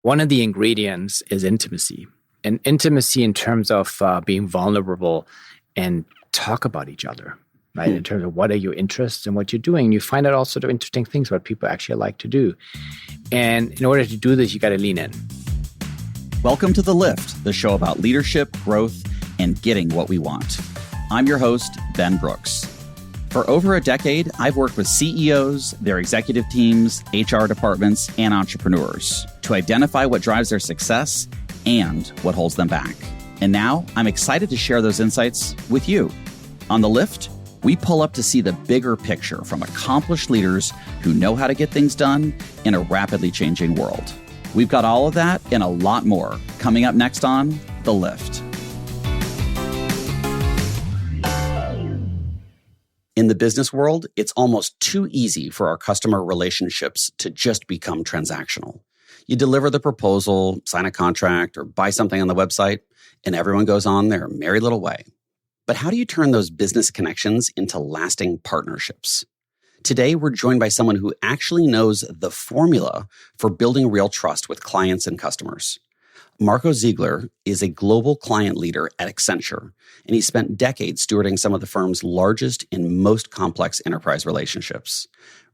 One of the ingredients is intimacy. And intimacy in terms of being vulnerable and talk about each other, right? In terms of what are your interests and what you're doing. You find out all sorts of interesting things what people actually like to do. And in order to do this, you got to lean in. Welcome to The Lift, the show about leadership, growth, and getting what we want. I'm your host, Ben Brooks. For over a decade, I've worked with CEOs, their executive teams, HR departments, and entrepreneurs to identify what drives their success and what holds them back. And now I'm excited to share those insights with you. On The Lift, we pull up to see the bigger picture from accomplished leaders who know how to get things done in a rapidly changing world. We've got all of that and a lot more coming up next on The Lift. In the business world, it's almost too easy for our customer relationships to just become transactional. You deliver the proposal, sign a contract, or buy something on the website, and everyone goes on their merry little way. But how do you turn those business connections into lasting partnerships? Today, we're joined by someone who actually knows the formula for building real trust with clients and customers. Marco Ziegler is a global client leader at Accenture, and he spent decades stewarding some of the firm's largest and most complex enterprise relationships.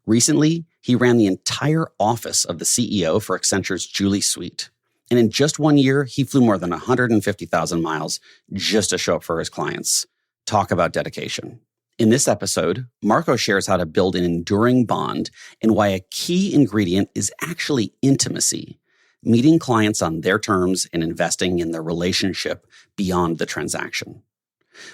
Recently, he ran the entire office of the CEO for Accenture's Julie Suite. And in just 1 year, he flew more than 150,000 miles just to show up for his clients. Talk about dedication. In this episode, Marco shares how to build an enduring bond and why a key ingredient is actually intimacy, meeting clients on their terms and investing in their relationship beyond the transaction.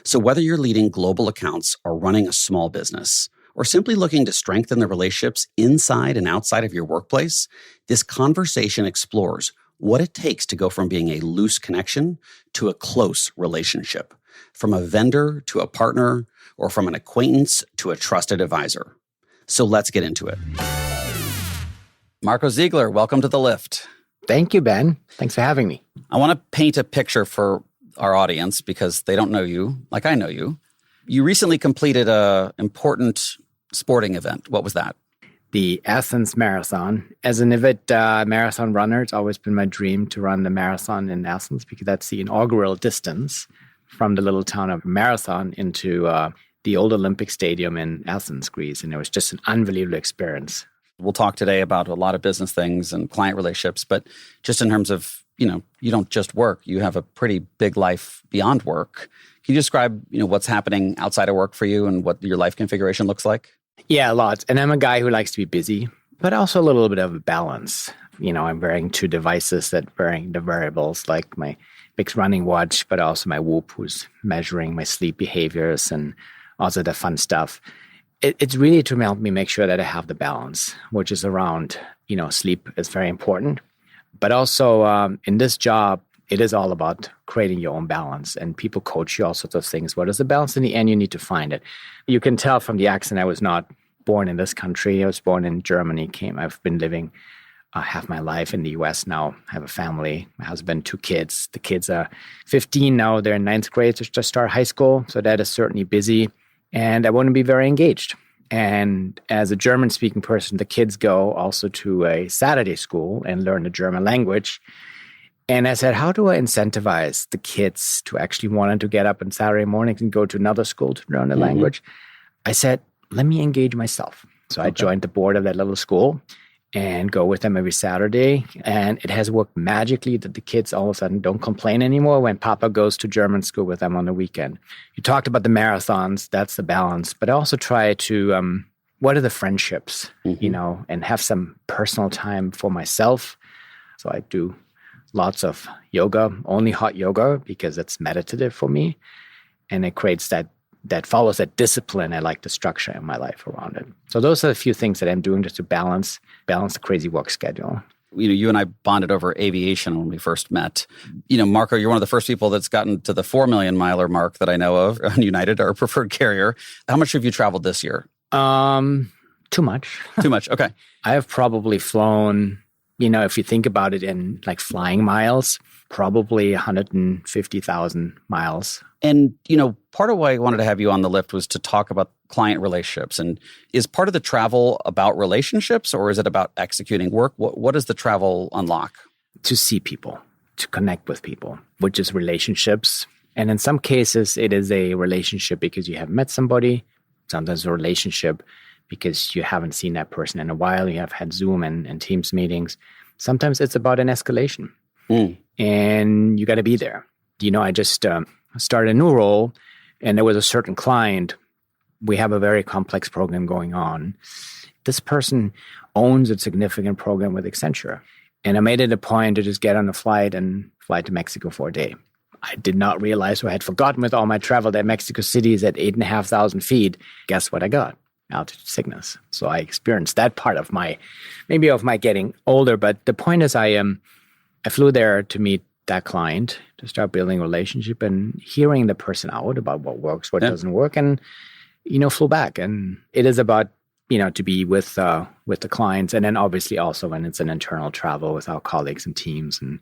So whether you're leading global accounts or running a small business, or simply looking to strengthen the relationships inside and outside of your workplace, this conversation explores what it takes to go from being a loose connection to a close relationship, from a vendor to a partner, or from an acquaintance to a trusted advisor. So let's get into it. Marco Ziegler, welcome to The Lift. Thank you, Ben. Thanks for having me. I want to paint a picture for our audience because they don't know you like I know you. You recently completed an important sporting event. What was that? The Athens Marathon. As an avid marathon runner, it's always been my dream to run the marathon in Athens because that's the inaugural distance from the little town of Marathon into the old Olympic Stadium in Athens, Greece. And it was just an unbelievable experience. We'll talk today about a lot of business things and client relationships, but just in terms of, you don't just work. You have a pretty big life beyond work. Can you describe, what's happening outside of work for you and what your life configuration looks like? Yeah, lots. And I'm a guy who likes to be busy, but also a little bit of a balance. I'm wearing two devices that varying the variables, like my big running watch, but also my Whoop, who's measuring my sleep behaviors and also the fun stuff. It's really to help me make sure that I have the balance, which is around, sleep is very important. But also in this job, it is all about creating your own balance, and people coach you all sorts of things. What is the balance? In the end, you need to find it. You can tell from the accent I was not born in this country. I was born in Germany. I've been living half my life in the U.S. now. I have a family, my husband, 2 kids. The kids are 15 now. They're in 9th grade to just start high school. So that is certainly busy. And I want to be very engaged. And as a German-speaking person, the kids go also to a Saturday school and learn the German language. And I said, how do I incentivize the kids to actually want to get up on Saturday mornings and go to another school to learn the language? I said, let me engage myself. So I joined the board of that little school and go with them every Saturday. And it has worked magically that the kids all of a sudden don't complain anymore when Papa goes to German school with them on the weekend. You talked about the marathons, that's the balance. But I also try to, what are the friendships, and have some personal time for myself. So I do lots of yoga, only hot yoga because it's meditative for me. And it creates that follows that discipline. I like the structure in my life around it. So those are the few things that I'm doing just to balance the crazy work schedule. You and I bonded over aviation when we first met. Marco, you're one of the first people that's gotten to the 4 million miler mark that I know of on United, our preferred carrier. How much have you traveled this year? Too much. Too much. Okay. I have probably flown, if you think about it in like flying miles, probably 150,000 miles. And, part of why I wanted to have you on The Lift was to talk about client relationships. And is part of the travel about relationships or is it about executing work? What does the travel unlock? to see people, to connect with people, which is relationships. And in some cases, it is a relationship because you have met somebody. Sometimes a relationship because you haven't seen that person in a while. You have had Zoom and Teams meetings. Sometimes it's about an escalation. And you got to be there. I just started a new role, and there was a certain client. We have a very complex program going on. This person owns a significant program with Accenture. And I made it a point to just get on a flight and fly to Mexico for a day. I did not realize, or I had forgotten with all my travel, that Mexico City is at 8,500 feet. Guess what I got? Altitude sickness. So I experienced that part of my getting older. But the point is I flew there to meet that client, to start building a relationship and hearing the person out about what works, what doesn't work, and, flew back. And it is about, to be with the clients. And then obviously also when it's an internal travel with our colleagues and teams. And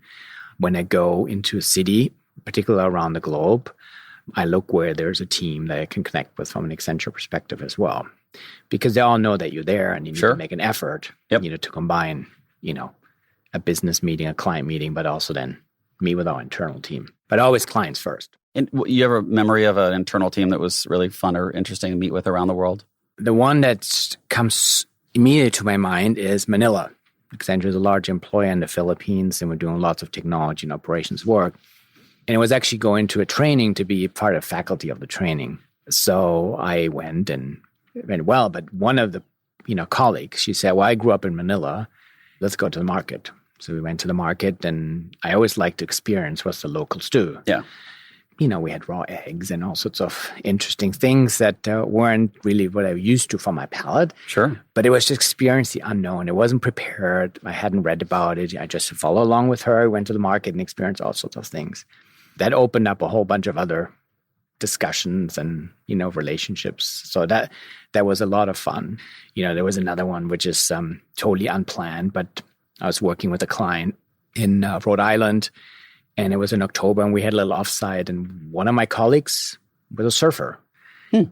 when I go into a city, particularly around the globe, I look where there's a team that I can connect with from an Accenture perspective as well. Because they all know that you're there and you need to make an effort, to combine, a business meeting, a client meeting, but also then meet with our internal team. But always clients first. And you have a memory of an internal team that was really fun or interesting to meet with around the world? The one that comes immediately to my mind is Manila. Accenture is a large employer in the Philippines, and we're doing lots of technology and operations work. And it was actually going to a training to be part of faculty of the training. So I went and it went well, but one of the colleagues, she said, well, I grew up in Manila. Let's go to the market. So we went to the market, and I always like to experience what the locals do. Yeah. We had raw eggs and all sorts of interesting things that weren't really what I used to from my palate. Sure. But it was to experience the unknown. It wasn't prepared. I hadn't read about it. I just followed along with her, went to the market and experienced all sorts of things. That opened up a whole bunch of other discussions and, relationships. So that was a lot of fun. There was another one which is totally unplanned, but I was working with a client in Rhode Island, and it was in October, and we had a little offsite, and one of my colleagues was a surfer.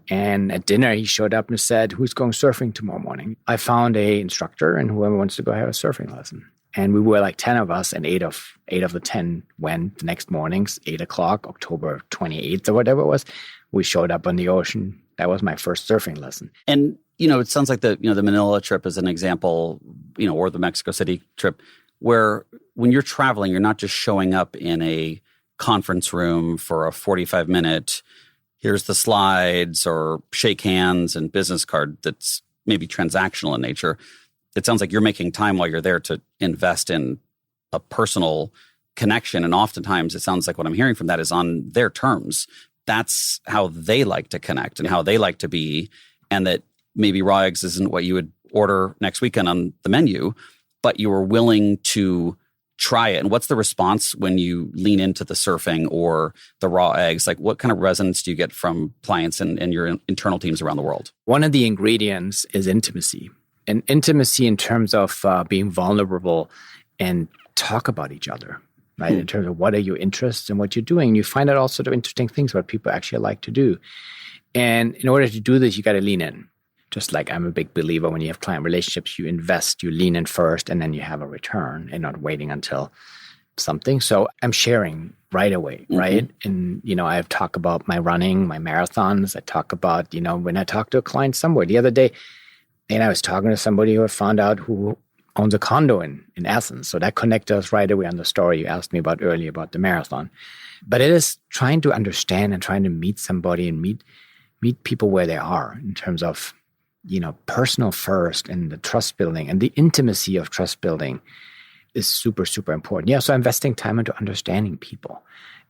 And at dinner, he showed up and said, who's going surfing tomorrow morning? I found a instructor, and whoever wants to go have a surfing lesson. And we were like 10 of us, and eight of the 10 went the next mornings, 8 o'clock, October 28th or whatever it was. We showed up on the ocean. That was my first surfing lesson. And, it sounds like the Manila trip is an example, or the Mexico City trip, where when you're traveling, you're not just showing up in a conference room for a 45-minute, here's the slides, or shake hands and business card that's maybe transactional in nature. It sounds like you're making time while you're there to invest in a personal connection. And oftentimes it sounds like what I'm hearing from that is on their terms. That's how they like to connect and how they like to be. And that maybe raw eggs isn't what you would order next weekend on the menu, but you were willing to try it. And what's the response when you lean into the surfing or the raw eggs? Like, what kind of resonance do you get from clients and your internal teams around the world? One of the ingredients is intimacy. And intimacy in terms of being vulnerable and talk about each other, right? In terms of what are your interests and what you're doing. You find out all sort of interesting things what people actually like to do. And in order to do this, you got to lean in. Just like I'm a big believer when you have client relationships, you invest, you lean in first, and then you have a return and not waiting until something. So I'm sharing right away, right? And, I've talked about my running, my marathons. I talk about, when I talk to a client somewhere. The other day, and I was talking to somebody who I found out who owns a condo in Athens. So that connected us right away on the story you asked me about earlier about the marathon. But it is trying to understand and trying to meet somebody and meet people where they are in terms of, personal first, and the trust building and the intimacy of trust building is super, super important. Yeah, so investing time into understanding people,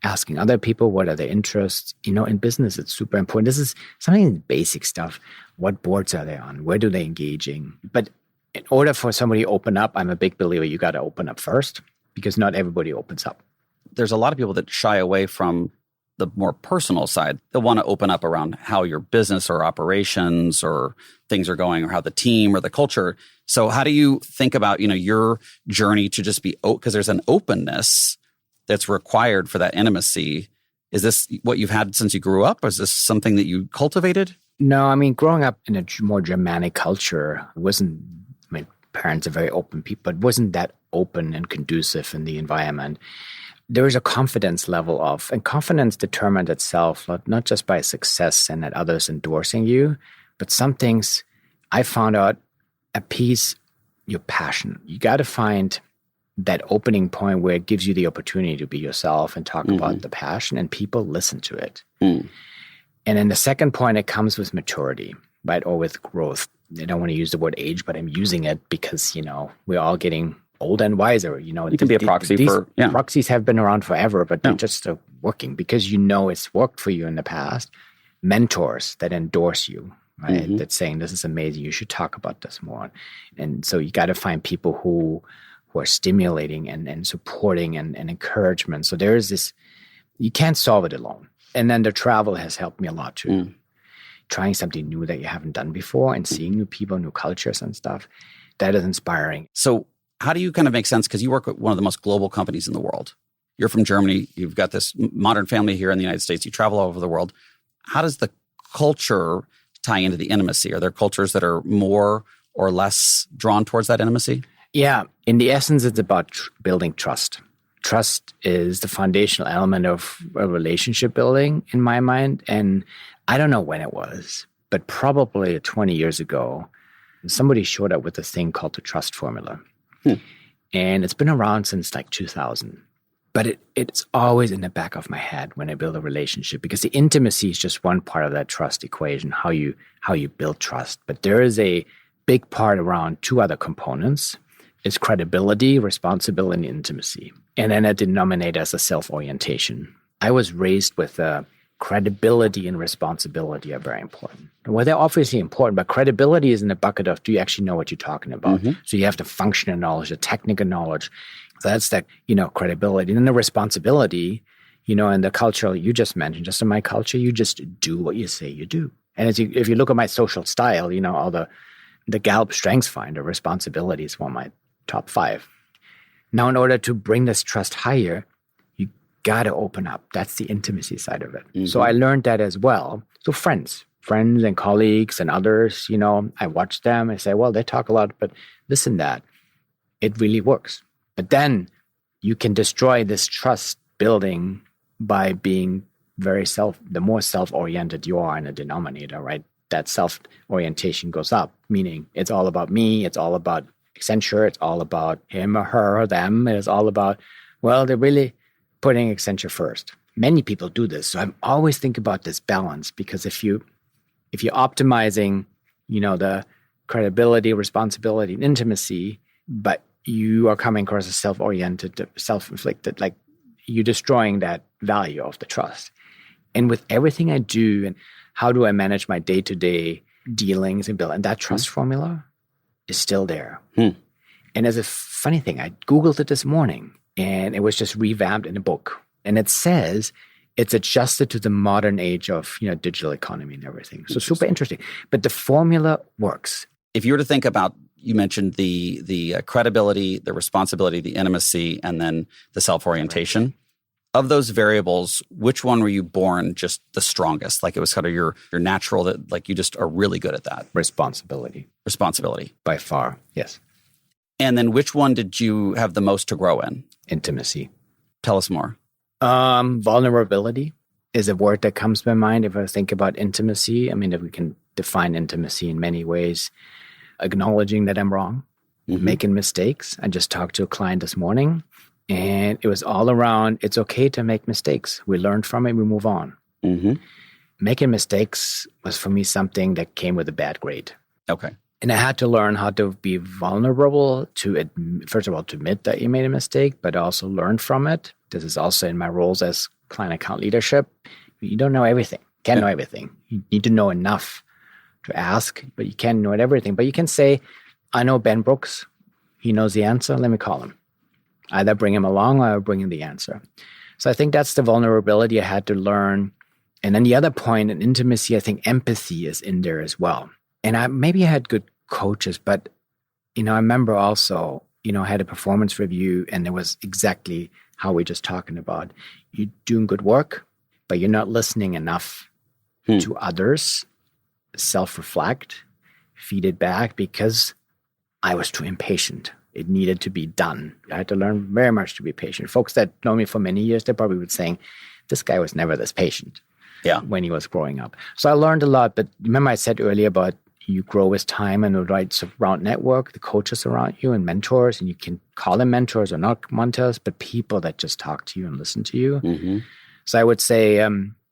asking other people what are their interests. In business, it's super important. This is something basic stuff. What boards are they on? Where do they engaging? But in order for somebody to open up, I'm a big believer you got to open up first, because not everybody opens up. There's a lot of people that shy away from the more personal side. They'll want to open up around how your business or operations or things are going, or how the team or the culture. So how do you think about, your journey to just be, because there's an openness that's required for that intimacy. Is this what you've had since you grew up? Or is this something that you cultivated? No, growing up in a more Germanic culture, my parents are very open people, but wasn't that open and conducive in the environment, there is a confidence level of, and confidence determined itself not just by success and that others endorsing you, but some things I found out appease your passion. You got to find that opening point where it gives you the opportunity to be yourself and talk about the passion, and people listen to it. And then the second point, it comes with maturity, right? Or with growth. I don't want to use the word age, but I'm using it because, we're all getting older and wiser. It can be a proxy for, proxies have been around forever, but they're just working because it's worked for you in the past. Mentors that endorse you, right? That's saying, this is amazing. You should talk about this more. And so you got to find people who are stimulating and supporting and encouragement. So there is this, you can't solve it alone. And then the travel has helped me a lot too. Trying something new that you haven't done before and seeing new people, new cultures and stuff, that is inspiring. So how do you kind of make sense? Because you work with one of the most global companies in the world. You're from Germany. You've got this modern family here in the United States. You travel all over the world. How does the culture tie into the intimacy? Are there cultures that are more or less drawn towards that intimacy? Yeah. In the essence, it's about building trust. Trust is the foundational element of a relationship building in my mind. And I don't know when it was, but probably 20 years ago, somebody showed up with this thing called the trust formula. And it's been around since like 2000. But it's always in the back of my head when I build a relationship, because the intimacy is just one part of that trust equation, how you build trust. But there is a big part around two other components. It's credibility, responsibility, and intimacy. And then a denominator as a self-orientation. I was raised with credibility and responsibility are very important. Well, they're obviously important, but credibility is in the bucket of, do you actually know what you're talking about? So you have the functional knowledge, the technical knowledge. So that's the, credibility. And then the responsibility, and the culture you just mentioned, just in my culture, you just do what you say you do. And if you look at my social style, all the Gallup Strengths Finder, responsibility is one of my top 5. Now, in order to bring this trust higher, you got to open up. That's the intimacy side of it. So I learned that as well. So friends and colleagues and others, I watch them. I say, well, they talk a lot, but this and that, it really works. But then you can destroy this trust building by being the more self-oriented you are in a denominator, right? That self-orientation goes up, meaning it's all about me, it's all about Accenture, it's all about him or her or them. It's all about, they're really putting Accenture first. Many people do this. So I'm always thinking about this balance, because if you're optimizing, the credibility, responsibility, and intimacy, but you are coming across as self-oriented, self-inflicted, like you're destroying that value of the trust. And with everything I do, and how do I manage my day-to-day dealings and build, and that trust formula is still there. And there's a funny thing, I Googled it this morning, and it was just revamped in a book. And it says it's adjusted to the modern age of, digital economy and everything. So super interesting. But the formula works. If you were to think about, you mentioned the credibility, the responsibility, the intimacy, and then the self-orientation. Right. Of those variables, which one were you born just the strongest? Like it was kind of your natural, that like you just are really good at that? Responsibility. By far, yes. And then which one did you have the most to grow in? Intimacy. Tell us more. Vulnerability is a word that comes to my mind if I think about intimacy. I mean, if we can define intimacy in many ways. Acknowledging that I'm wrong, making mistakes. I just talked to a client this morning, and it was all around, it's okay to make mistakes. We learn from it, we move on. Making mistakes was for me something that came with a bad grade. Okay. And I had to learn how to be vulnerable to, first of all, to admit that you made a mistake, but also learn from it. This is also in my roles as client account leadership. You don't know everything, can't know everything. You need to know enough to ask, but you can't know everything. But you can say, I know Ben Brooks. He knows the answer. Let me call him. Either bring him along or bring him the answer. So I think that's the vulnerability I had to learn. And then the other point in intimacy, I think empathy is in there as well. And maybe I had good coaches, but, I remember also, I had a performance review, and it was exactly how we're just talking about. You're doing good work, but you're not listening enough to others. Self-reflect, feed it back, because I was too impatient. it needed to be done. I had to learn very much to be patient. Folks that know me for many years, they probably would saying, this guy was never this patient when he was growing up. So I learned a lot. But remember I said earlier about you grow with time and the right surround network, the coaches around you and mentors, and you can call them mentors or not mentors, but people that just talk to you and listen to you. Mm-hmm. So I would say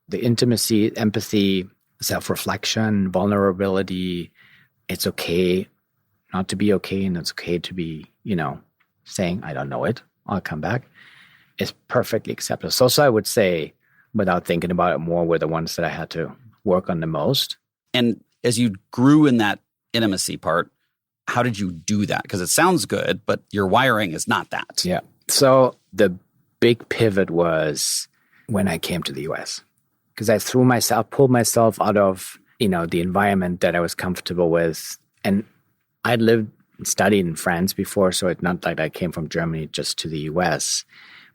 the intimacy, empathy, self-reflection, vulnerability, it's okay not to be okay, and it's okay to be, saying, I don't know it, I'll come back, is perfectly acceptable. So I would say, without thinking about it more, were the ones that I had to work on the most. And as you grew in that intimacy part, how did you do that? Because it sounds good, but your wiring is not that. Yeah. So the big pivot was when I came to the US, because I pulled myself out of, the environment that I was comfortable with. And I'd lived and studied in France before, so it's not like I came from Germany just to the US.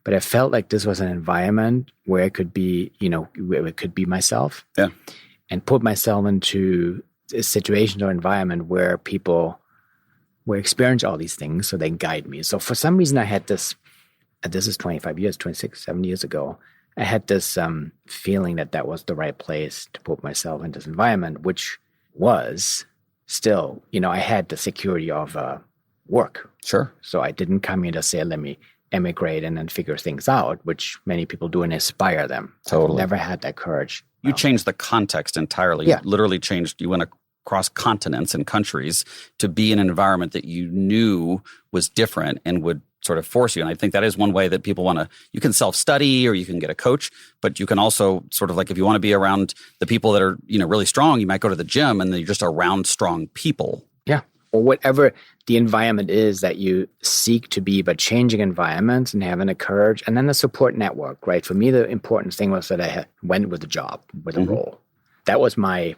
But I felt like this was an environment where I could be, where it could be myself. Yeah. And put myself into a situation or environment where people will experience all these things so they can guide me. So for some reason I had this is 25 years, 26, 7 years ago, I had this feeling that was the right place to put myself in this environment, which was still, I had the security of work. Sure. So I didn't come here to say, let me emigrate and then figure things out, which many people do and inspire them. Totally. I've never had that courage. You changed the context entirely. Yeah. You literally you went across continents and countries to be in an environment that you knew was different and would sort of force you. And I think that is one way that people you can self-study or you can get a coach, but you can also sort of like, if you want to be around the people that are, really strong, you might go to the gym and then you're just around strong people. Yeah. Or whatever the environment is that you seek to be, but changing environments and having a courage, and then the support network, right? For me, the important thing was that I went with a job, with a role. That was my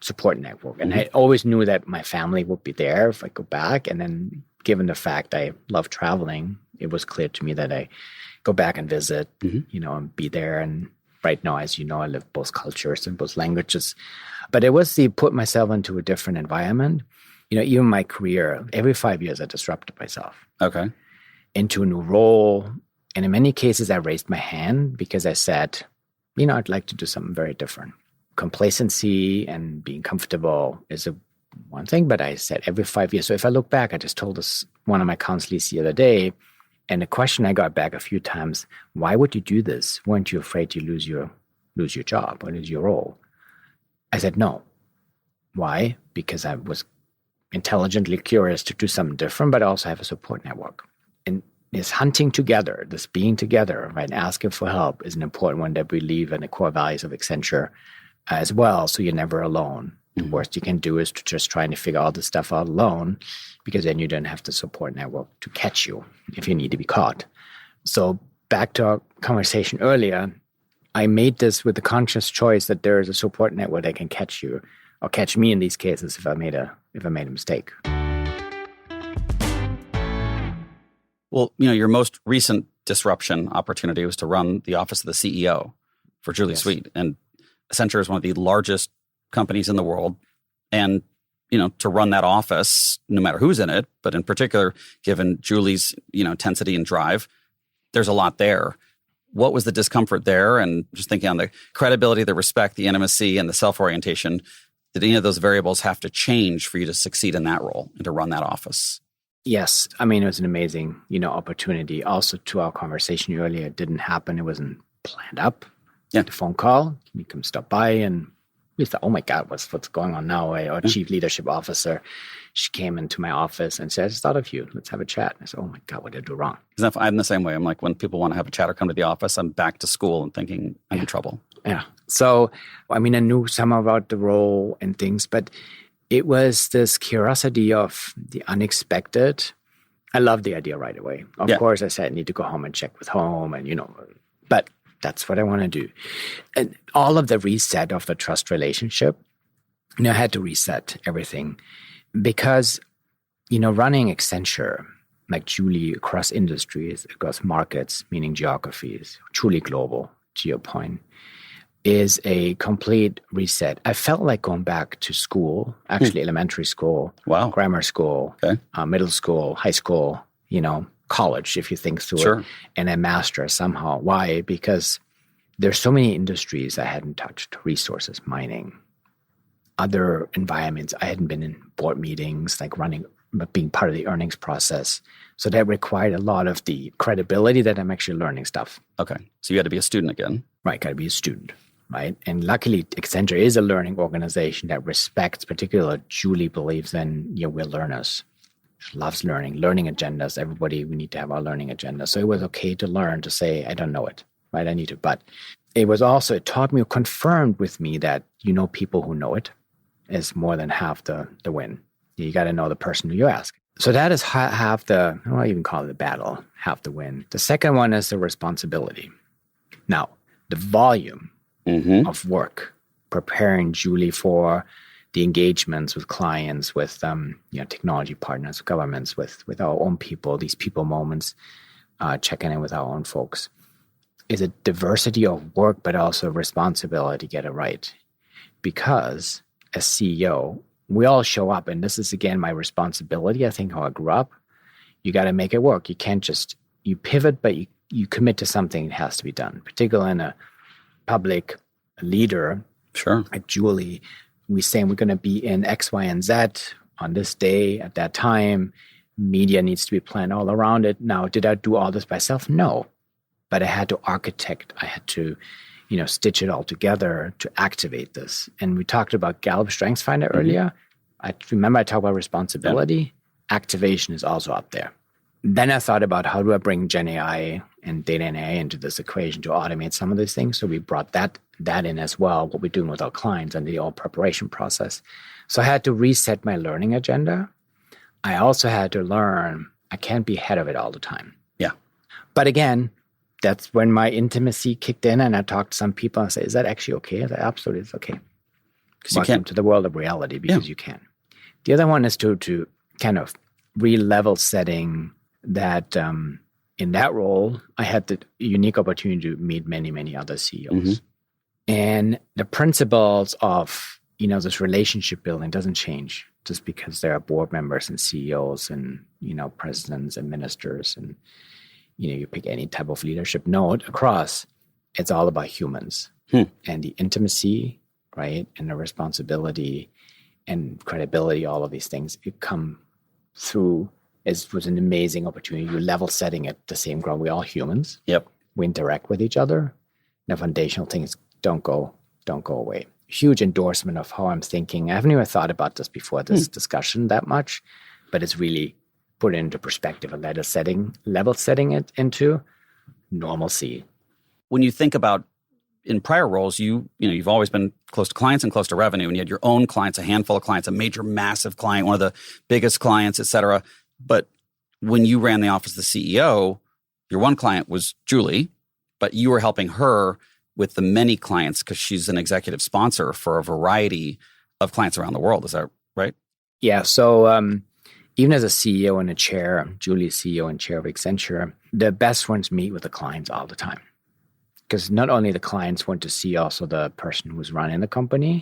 support network. And I always knew that my family would be there if I go back. And then given the fact I love traveling, it was clear to me that I go back and visit, and be there. And right now, as you know, I live both cultures and both languages. But it was put myself into a different environment. Even my career, every 5 years I disrupted myself. Okay. Into a new role. And in many cases, I raised my hand because I said, I'd like to do something very different. Complacency and being comfortable is one thing, but I said every 5 years. So if I look back, I just told one of my counselors the other day, and the question I got back a few times, why would you do this? Weren't you afraid you lose your job or lose your role? I said, no. Why? Because I was intelligently curious to do something different, but I also have a support network. And this hunting together, this being together, right, asking for help is an important one that we believe in the core values of Accenture as well. So you're never alone. The worst you can do is to just trying to figure all this stuff out alone, because then you don't have the support network to catch you if you need to be caught. So back to our conversation earlier, I made this with the conscious choice that there is a support network that can catch you or catch me in these cases if I made a mistake. Well, your most recent disruption opportunity was to run the office of the CEO for Julie Sweet. And Accenture is one of the largest companies in the world. And, to run that office, no matter who's in it, but in particular, given Julie's, intensity and drive, there's a lot there. What was the discomfort there? And just thinking on the credibility, the respect, the intimacy, and the self-orientation, did any of those variables have to change for you to succeed in that role and to run that office? Yes. I mean, it was an amazing, opportunity. Also, to our conversation earlier, it didn't happen. It wasn't planned up. Yeah. The phone call, can you come stop by? And we thought, oh my God, what's going on now? Our chief leadership officer, she came into my office and said, I just thought of you. Let's have a chat. And I said, oh my God, what did I do wrong? I'm the same way. I'm like, when people want to have a chat or come to the office, I'm back to school and thinking I'm in trouble. Yeah. So, I knew some about the role and things, but it was this curiosity of the unexpected. I loved the idea right away. Of course, I said, I need to go home and check with home and, but that's what I want to do. And all of the reset of the trust relationship, I had to reset everything because, running Accenture, like Julie, across industries, across markets, meaning geographies, truly global, to your point, is a complete reset. I felt like going back to school, actually elementary school, Wow. grammar school, middle school, high school, college if you think through Sure. it, and a master somehow. Why? Because there's so many industries I hadn't touched: resources, mining, other environments. I hadn't been in board meetings, like being part of the earnings process. So that required a lot of the credibility that I'm actually learning stuff. Okay. So you had to be a student again. Right, got to be a student, right? And luckily, Accenture is a learning organization that respects, particularly Julie believes in, we're learners. She loves learning agendas. Everybody, we need to have our learning agenda. So it was okay to learn, to say, I don't know it, right? I need to. But it taught me, confirmed with me that, people who know it is more than half the win. You got to know the person who you ask. So that is half the, I don't even call it the battle, half the win. The second one is the responsibility. Now, the volume of work preparing Julie for the engagements with clients, with technology partners, governments, with our own people, these people moments, checking in with our own folks, is a diversity of work, but also responsibility to get it right. Because as CEO, we all show up, and this is, again, my responsibility. I think how I grew up, you got to make it work. You can't just, you pivot, but you commit to something, it has to be done. Particularly in a public leader, sure, like Julie, we saying we're going to be in X, Y, and Z on this day at that time. Media needs to be planned all around it. Now, did I do all this myself? No, but I had to architect. I had to, stitch it all together to activate this. And we talked about Gallup Strengths Finder earlier. I remember I talked about responsibility. Yeah. Activation is also up there. Then I thought about, how do I bring Gen AI and data and AI into this equation to automate some of these things? So we brought that in as well, what we're doing with our clients and the all preparation process. So I had to reset my learning agenda. I also had to learn I can't be ahead of it all the time. Yeah. But again, that's when my intimacy kicked in, and I talked to some people and say, is that actually okay? I said, absolutely, it's okay. Welcome to the world of reality, because you can. The other one is to kind of re-level setting that in that role, I had the unique opportunity to meet many, many other CEOs. And the principles of, this relationship building doesn't change just because there are board members and CEOs and, presidents and ministers and, you pick any type of leadership node across. It's all about humans and the intimacy, right? And the responsibility and credibility, all of these things, it come through. It was an amazing opportunity. You're level setting at the same ground. We're all humans. Yep. We interact with each other. The foundational things don't go away. Huge endorsement of how I'm thinking. I haven't even thought about this before this discussion that much, but it's really put it into perspective and level setting it into normalcy. When you think about in prior roles, you've always been close to clients and close to revenue, and you had your own clients, a handful of clients, a major, massive client, one of the biggest clients, et cetera. But when you ran the office of the CEO, your one client was Julie, but you were helping her with the many clients because she's an executive sponsor for a variety of clients around the world. Is that right? Yeah. So even as a CEO and a chair, Julie's CEO and chair of Accenture, the best ones meet with the clients all the time. Because not only the clients want to see also the person who's running the company,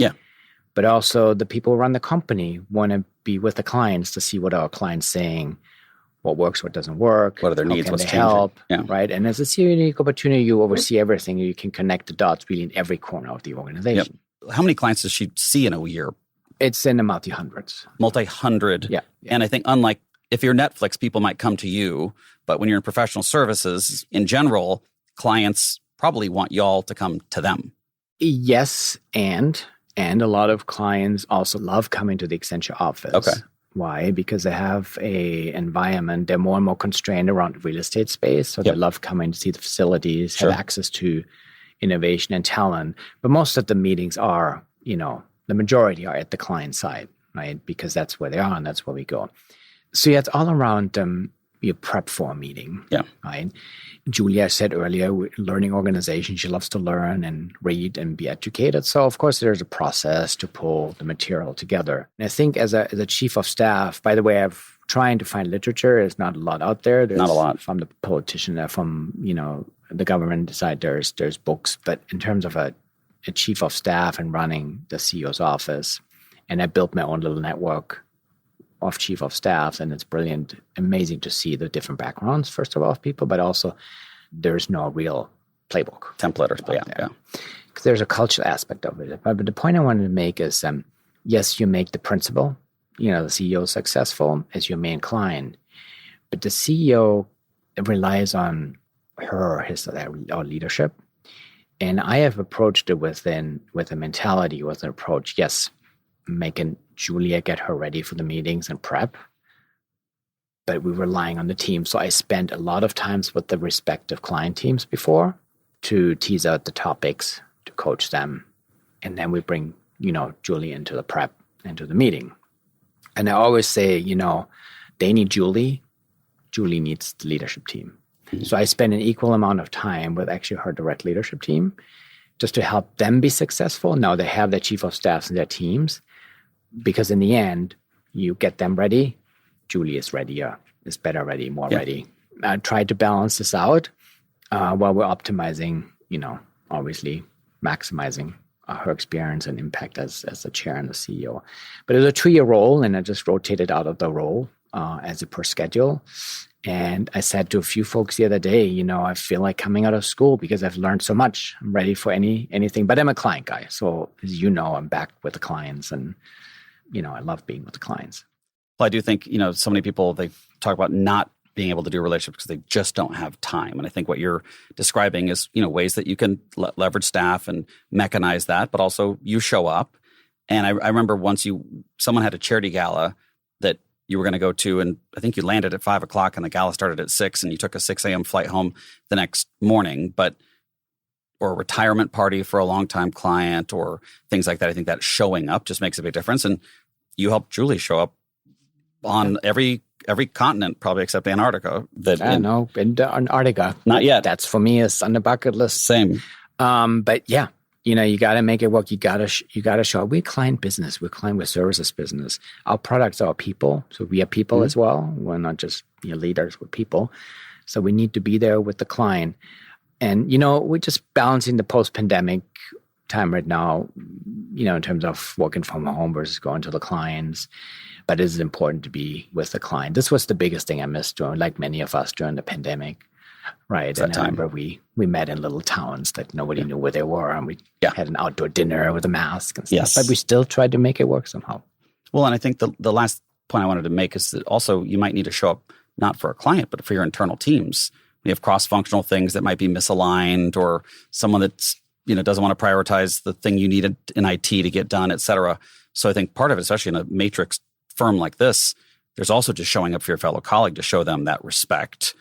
but also the people who run the company want to be with the clients to see what our clients saying, what works, what doesn't work, what are their needs, what's changing, help, right? And as a unique opportunity, you oversee everything. You can connect the dots really in every corner of the organization. How many clients does she see in a year? It's in the multi-hundreds. Multi-hundred. Yeah. And I think unlike if you're Netflix, people might come to you, but when you're in professional services, in general, clients probably want y'all to come to them. Yes, and a lot of clients also love coming to the Accenture office. Okay. Why? Because they have a environment, they're more and more constrained around real estate space. So they love coming to see the facilities, have access to innovation and talent. But most of the meetings are, the majority are at the client side, right? Because that's where they are and that's where we go. So it's all around you prep for a meeting, right? Julia said earlier, learning organization, she loves to learn and read and be educated. So of course there's a process to pull the material together. And I think as a chief of staff, by the way, I've trying to find literature. There's not a lot out there. There's not a lot from the politician, from the government side. There's books, but in terms of a chief of staff and running the CEO's office, and I built my own little network of chief of staffs, and it's brilliant, amazing to see the different backgrounds, first of all, of people, but also there's no real playbook. Template or yeah. Because there's a cultural aspect of it. But the point I wanted to make is, yes, you make the principal, the CEO successful as your main client, but the CEO relies on his leadership. And I have approached it with a mentality, with an approach, yes, making Julia get her ready for the meetings and prep, but we're relying on the team. So I spent a lot of times with the respective client teams before to tease out the topics, to coach them. And then we bring, Julie into the prep, into the meeting. And I always say, they need Julie. Julie needs the leadership team. Mm-hmm. So I spend an equal amount of time with actually her direct leadership team just to help them be successful. Now they have their chief of staffs and their teams, because in the end, you get them ready. Julie is readier, is better ready, more ready. I try to balance this out while we're optimizing, obviously maximizing her experience and impact as the chair and the CEO. But it was a 2-year role, and I just rotated out of the role as per schedule. And I said to a few folks the other day, I feel like coming out of school because I've learned so much. I'm ready for anything, but I'm a client guy. So as I'm back with the clients, and, I love being with the clients. Well, I do think, so many people, they talk about not being able to do relationships because they just don't have time. And I think what you're describing is, ways that you can leverage staff and mechanize that, but also you show up. And I remember once someone had a charity gala that you were going to go to, and I think you landed at 5:00 and the gala started at 6, and you took a 6 a.m. flight home the next morning, or a retirement party for a longtime client or things like that. I think that showing up just makes a big difference. And you helped Julie show up on every continent, probably except Antarctica. No, been to Antarctica. Not yet. That's for me is on the bucket list. Same. But yeah, you got to make it work. You got to show up. We're client business. We're services business. Our products are people. So we are people as well. We're not just leaders, we're people. So we need to be there with the client. And, we're just balancing the post-pandemic time right now, in terms of working from home versus going to the clients. But it is important to be with the client. This was the biggest thing I missed like many of us during the pandemic, right? And I remember we met in little towns that nobody knew where they were, and we had an outdoor dinner with a mask and stuff. Yes. But we still tried to make it work somehow. Well, and I think the last point I wanted to make is that also you might need to show up not for a client, but for your internal teams. We have cross-functional things that might be misaligned, or someone that's doesn't want to prioritize the thing you needed in IT to get done, et cetera. So I think part of it, especially in a matrix firm like this, there's also just showing up for your fellow colleague to show them that respect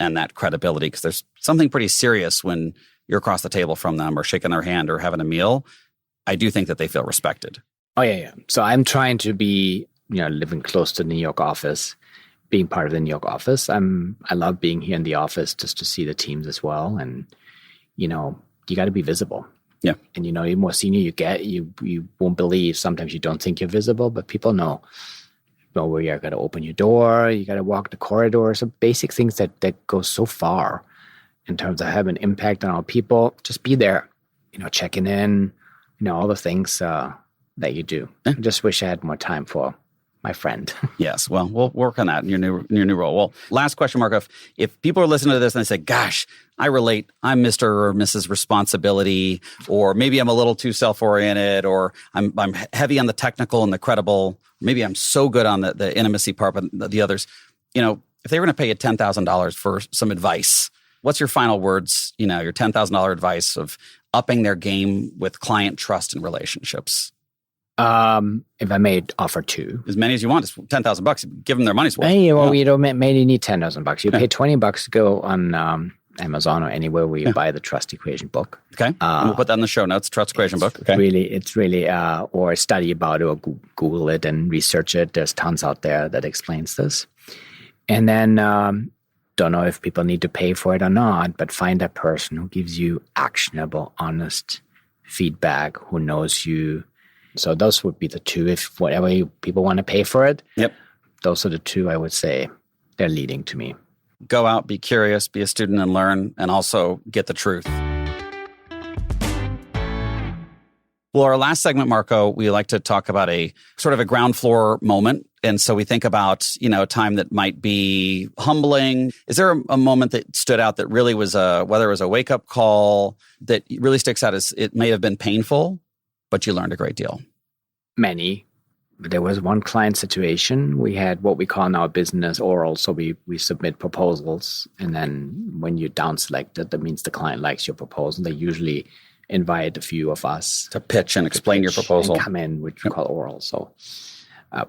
and that credibility, because there's something pretty serious when you're across the table from them or shaking their hand or having a meal. I do think that they feel respected. Oh, yeah. So I'm trying to be, living close to the New York office, being part of the New York office. I love being here in the office just to see the teams as well. And, you got to be visible. Yeah. And, the more senior you get, you won't believe. Sometimes you don't think you're visible, but people know where you got to open your door, you got to walk the corridor. So basic things that go so far in terms of having an impact on our people. Just be there, checking in, all the things that you do. I just wish I had more time for my friend. Yes. Well, we'll work on that in your new role. Well, last question, Marco. If people are listening to this and they say, gosh, I relate, I'm Mr. or Mrs. Responsibility, or maybe I'm a little too self-oriented, or I'm heavy on the technical and the credible, maybe I'm so good on the intimacy part, but the others, if they were going to pay you $10,000 for some advice, what's your final words, your $10,000 advice of upping their game with client trust and relationships? If I may offer two, as many as you want, it's $10,000. Give them their money's worth. Hey, well, you don't maybe need $10,000. You pay $20 to go on Amazon or anywhere where you buy the Trust Equation book. Okay, and we'll put that in the show notes. Trust Equation book. Okay, it's really or study about it or Google it and research it. There's tons out there that explains this. And then don't know if people need to pay for it or not, but find a person who gives you actionable, honest feedback, who knows you. So those would be the two. If whatever people want to pay for it, those are the two I would say they're leading to me. Go out, be curious, be a student and learn, and also get the truth. Well, our last segment, Marco, we like to talk about a sort of a ground floor moment. And so we think about, a time that might be humbling. Is there a moment that stood out that really was whether it was a wake-up call that really sticks out as it may have been painful, but you learned a great deal? Many. There was one client situation. We had what we call now business oral. So we submit proposals. And then when you down selected, that means the client likes your proposal. They usually invite a few of us to pitch and explain your proposal. And come in, which we call oral. So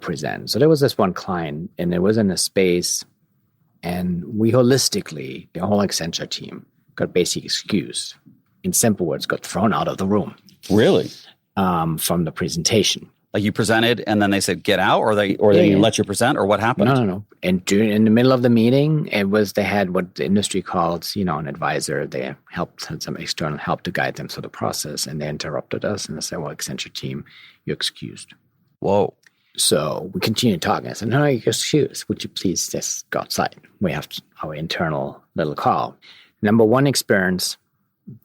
present. So there was this one client, and it was in a space, and we holistically, the whole Accenture team, got basic excuse. In simple words, got thrown out of the room. Really? From the presentation. Like you presented and then they said, get out, or they didn't let you present, or what happened? No. And in the middle of the meeting, they had what the industry calls, an advisor. They had some external help to guide them through the process, and they interrupted us and they said, well, Accenture team, you're excused. Whoa. So we continued talking. I said, no, you're excused. Would you please just go outside? We have our internal little call. Number one experience,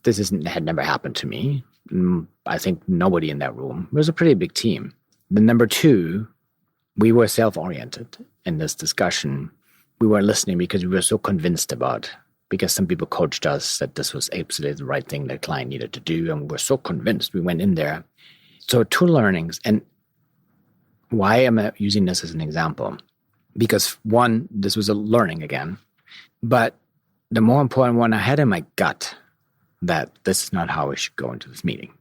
had never happened to me. I think nobody in that room. It was a pretty big team. The number two, we were self-oriented in this discussion. We were listening because we were so convinced because some people coached us that this was absolutely the right thing the client needed to do. And we were so convinced. We went in there. So two learnings. And why am I using this as an example? Because one, this was a learning again. But the more important one, I had in my gut that this is not how we should go into this meeting.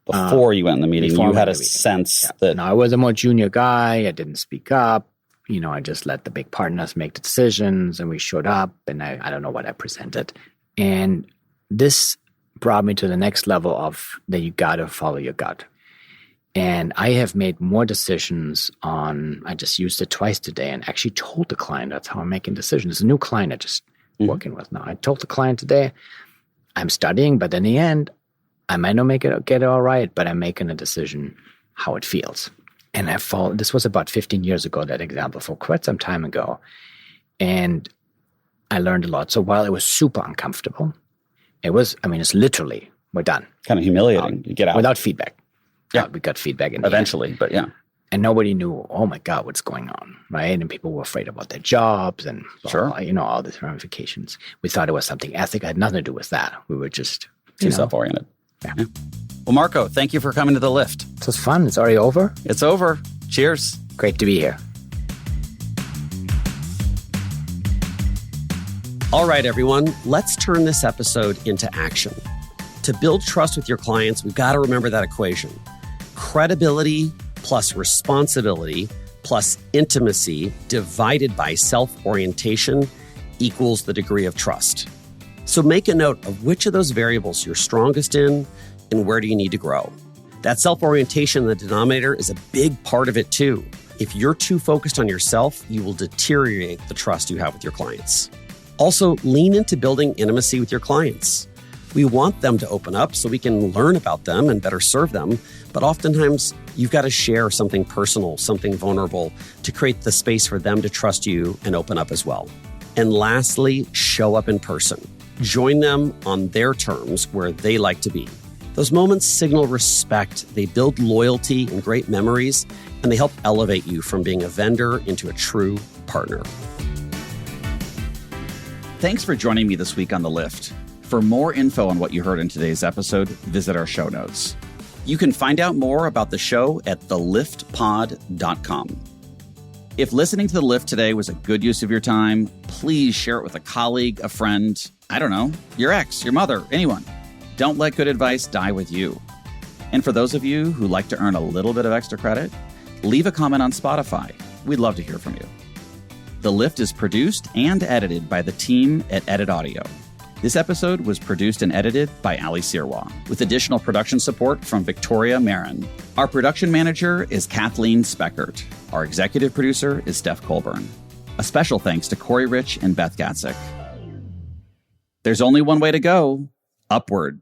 Before you went in the meeting, you had a sense that... No, I was a more junior guy. I didn't speak up. I just let the big partners make the decisions, and we showed up, and I don't know what I presented. And this brought me to the next level of that you got to follow your gut. And I have made more decisions I just used it twice today and actually told the client that's how I'm making decisions. It's a new client I just working with now. I told the client today, I'm studying, but in the end, I might not get it all right, but I'm making a decision how it feels. And this was about 15 years ago, that example, for quite some time ago. And I learned a lot. So while it was super uncomfortable, it's literally, we're done. Kind of humiliating. You get out. Without feedback. Yeah. We got feedback eventually, but yeah. And nobody knew, oh my God, what's going on, right? And people were afraid about their jobs and all these ramifications. We thought it was something ethical. It had nothing to do with that. We were just too self-oriented. Yeah. Well, Marco, thank you for coming to The Lift. It was fun. It's already over. It's over. Cheers. Great to be here. All right, everyone, let's turn this episode into action. To build trust with your clients, we've got to remember that equation. Credibility plus responsibility plus intimacy divided by self-orientation equals the degree of trust. So make a note of which of those variables you're strongest in and where do you need to grow. That self-orientation in the denominator is a big part of it too. If you're too focused on yourself, you will deteriorate the trust you have with your clients. Also, lean into building intimacy with your clients. We want them to open up so we can learn about them and better serve them. But oftentimes, you've got to share something personal, something vulnerable to create the space for them to trust you and open up as well. And lastly, show up in person. Join them on their terms where they like to be. Those moments signal respect, they build loyalty and great memories, and they help elevate you from being a vendor into a true partner. Thanks for joining me this week on The Lift. For more info on what you heard in today's episode, visit our show notes. You can find out more about the show at theliftpod.com. If listening to The Lift today was a good use of your time, please share it with a colleague, a friend, I don't know, your ex, your mother, anyone. Don't let good advice die with you. And for those of you who like to earn a little bit of extra credit, leave a comment on Spotify. We'd love to hear from you. The Lift is produced and edited by the team at Edit Audio. This episode was produced and edited by Ali Sirwa, with additional production support from Victoria Marin. Our production manager is Kathleen Speckert. Our executive producer is Steph Colburn. A special thanks to Corey Rich and Beth Gatzik. There's only one way to go, upward.